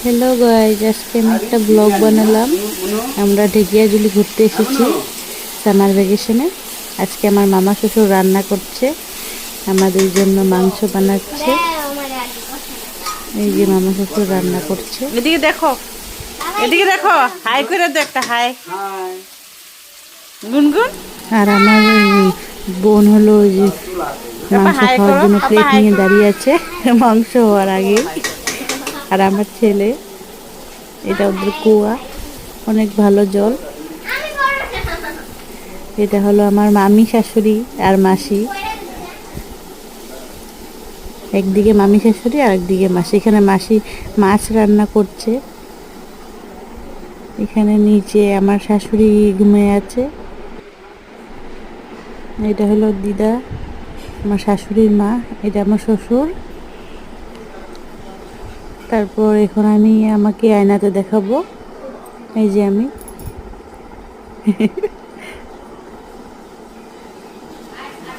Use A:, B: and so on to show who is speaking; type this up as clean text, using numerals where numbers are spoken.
A: Hello guys, আজকে আমি একটা ব্লগ বানালাম। আমরা ঢেকিয়াজুলি ঘুরতে এসেছি সামার ভ্যাকেশনে। আজকে আমার মামা শ্বশুর রান্না করছে, আমাদের জন্য মাংস বানাচ্ছে। এই যে মামা শ্বশুর রান্না করছে।
B: এদিকে দেখো, এদিকে দেখো, হাই করে দে একটা হাই। গুনগুন
A: আর আমার বোন হলো ওই যে
B: পাপা
A: মাংস
B: হাই
A: খাওয়ার
B: করো,
A: জন্য
B: পাপা
A: প্লেট
B: হাই
A: নিয়ে
B: করো।
A: দাঁড়িয়ে আছে মাংস হওয়ার আগে। আর আমার ছেলে, এটা ওদের কুয়া, অনেক ভালো জল। এটা হলো আমার মামি শাশুড়ি আর মাসি, একদিকে মামি শাশুড়ি আর একদিকে মাসি। এখানে মাসি মাছ রান্না করছে। এখানে নিচে আমার শাশুড়ি ঘুমিয়ে আছে। এটা হলো দিদা, আমার শাশুড়ির মা। এটা আমার শ্বশুর। তারপর এখন আমি আমাকে আয়নাতে দেখাবো। এই যে আমি